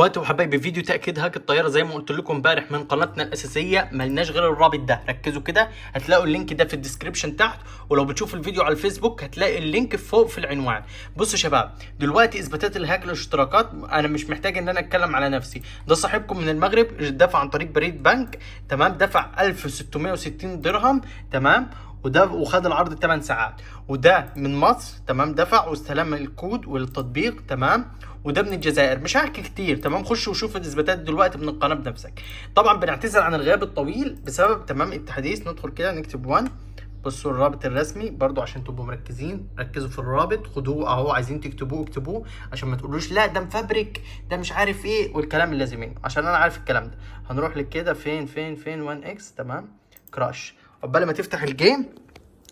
دلوقتي وحبايبي فيديو تاكيد هاك الطياره زي ما قلت لكم امبارح من قناتنا الاساسيه، ملناش غير الرابط ده. ركزوا كده، هتلاقوا اللينك ده في الديسكريبشن تحت، ولو بتشوفوا الفيديو على الفيسبوك هتلاقي اللينك فوق في العنوان. بصوا يا شباب، دلوقتي اثباتات الهاك للاشتراكات انا مش محتاج ان انا اتكلم على نفسي. ده صاحبكم من المغرب دفع عن طريق بريد بنك، تمام، دفع 1660 درهم، تمام، وده وخد العرض 8 ساعات. وده من مصر، تمام، دفع واستلم الكود والتطبيق، تمام. وده من الجزائر، مش هحكي كتير، تمام. خش وشوف الاثباتات دلوقتي من القناه بنفسك. طبعا بنعتذر عن الغياب الطويل بسبب تمام التحديث. ندخل كده نكتب 1. بصوا الرابط الرسمي برضو عشان تبقوا مركزين، ركزوا في الرابط، خدوه اهو. عايزين تكتبوه اكتبوه عشان ما تقولوش لا ده مفبرك، ده مش عارف ايه والكلام اللازمين، عشان انا عارف الكلام ده. هنروح لك كده فين 1 اكس، تمام، كراش. عقبال ما تفتح الجيم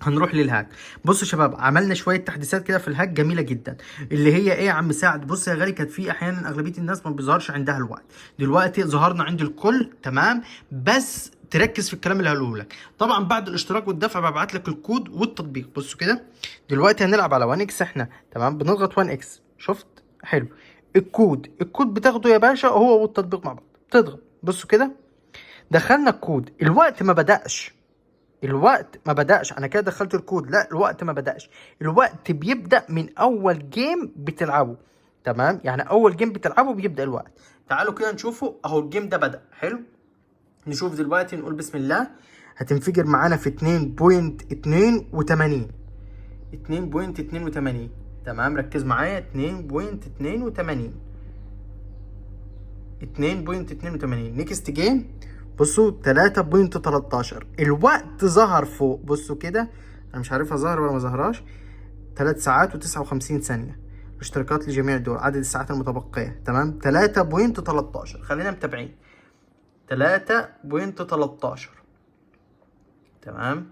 هنروح للهاك. بصوا يا شباب، عملنا شويه تحديثات كده في الهاك جميله جدا، اللي هي ايه يا عم سعد؟ بص يا غالي، كانت في احيانا اغلبيه الناس ما بيظهرش عندها الوقت، دلوقتي ظهرنا عند الكل، تمام. بس تركز في الكلام اللي هقوله لك. طبعا بعد الاشتراك والدفع ببعت لك الكود والتطبيق. بصوا كده، دلوقتي هنلعب على 1 اكس احنا، تمام، بنضغط 1 اكس، شفت؟ حلو. الكود بتاخده يا باشا هو والتطبيق مع بعض، تضغط. بصوا كده، دخلنا الكود، الوقت ما بدأش. انا كده دخلت الكود، لا الوقت ما بدأش. الوقت بيبدأ من اول جيم بتلعبه، تمام، يعني اول جيم بتلعبه بيبدأ الوقت. تعالوا كده نشوفه اهو، الجيم ده بدأ. حلو، نشوف دلوقتي، نقول بسم الله. هتنفجر معانا في 2.82 2.82 تمام. ركز معايا، 2.82 نيكست جيم. بصوا 3.13 الوقت ظهر فوق. بصوا كده، انا مش عارفها ظهر ولا ما ظهراش. 3 ساعات و59 ثانية. اشتراكات لجميع الدول، عدد الساعات المتبقية، تمام، 3.13. خلينا متابعين 3.13، تمام،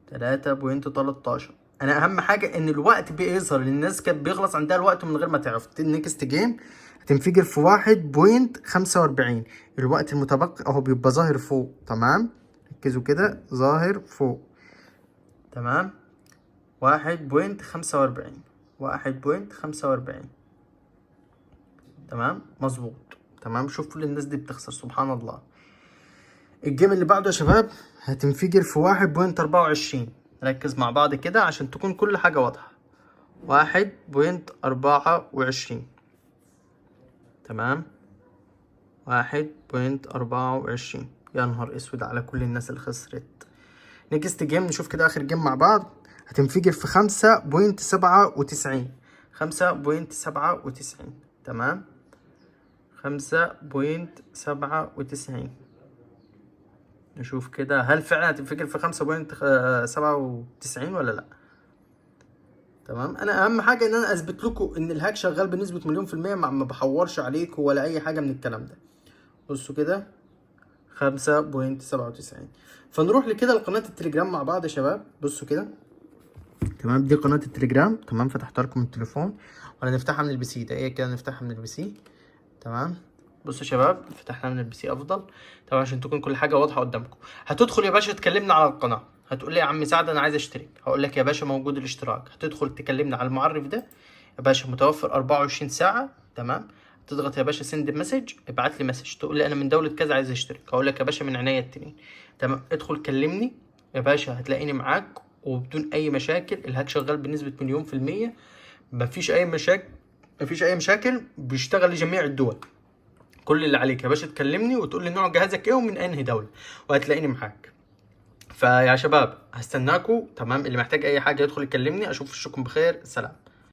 3.13. انا اهم حاجه ان الوقت بيظهر للناس، كانت بيخلص عندها الوقت من غير ما تعرف. النكست جيم هتنفجر في 1.45. الوقت المتبقي اهو بيبقى ظاهر فوق، تمام. ركزوا كده، ظاهر فوق، تمام. 1.45 تمام، مظبوط، تمام. شوف كل الناس دي بتخسر، سبحان الله. الجيم اللي بعده يا شباب هتنفجر في 1.24. ركز مع بعض كده عشان تكون كل حاجة واضحة. 1.24، تمام، 1.24. يا نهار اسود على كل الناس اللي خسرت. نيكست جيم، نشوف كده اخر جيم مع بعض. هتنفجر في 5.97. 5.97، تمام، 5.97. نشوف كده هل فعلا هتنفجر في 5.97 ولا لا. تمام، انا اهم حاجه ان انا اثبت لكم ان الهاك شغال بنسبه 100%، ما بحورش عليكم ولا اي حاجه من الكلام ده. بصوا كده 5.97. فنروح لكده لقناه التليجرام مع بعض يا شباب. بصوا كده، تمام، دي قناه التليجرام، تمام. فتحت لكم التليفون ولا نفتحها من البي سي؟ ده ايه كده، نفتحها من البي سي، تمام. بصوا يا شباب، فتحنا من البي سي افضل، طبعا عشان تكون كل حاجه واضحه قدامكم. هتدخل يا باشا تكلمنا على القناه، هتقول لي يا عم سعد انا عايز اشترك، هقول لك يا باشا موجود الاشتراك. هتدخل تكلمنا على المعرف ده يا باشا، متوفر 24 ساعه، تمام. تضغط يا باشا سند مسج، ابعت لي مسج تقول لي انا من دوله كذا عايز اشترك، هقول لك يا باشا من عينيا التنين، تمام. ادخل كلمني يا باشا، هتلاقيني معاك وبدون اي مشاكل. الهاك شغال بنسبه 100%، مفيش اي مشاكل، بيشتغل لجميع الدول. كل اللي عليك يا باشا تكلمني وتقول لي نوع جهازك ايه ومن انهي دوله، وهتلاقيني معاك. فيا شباب هستناكم، تمام. اللي محتاج اي حاجه يدخل يكلمني. اشوف وشكم بخير، سلام.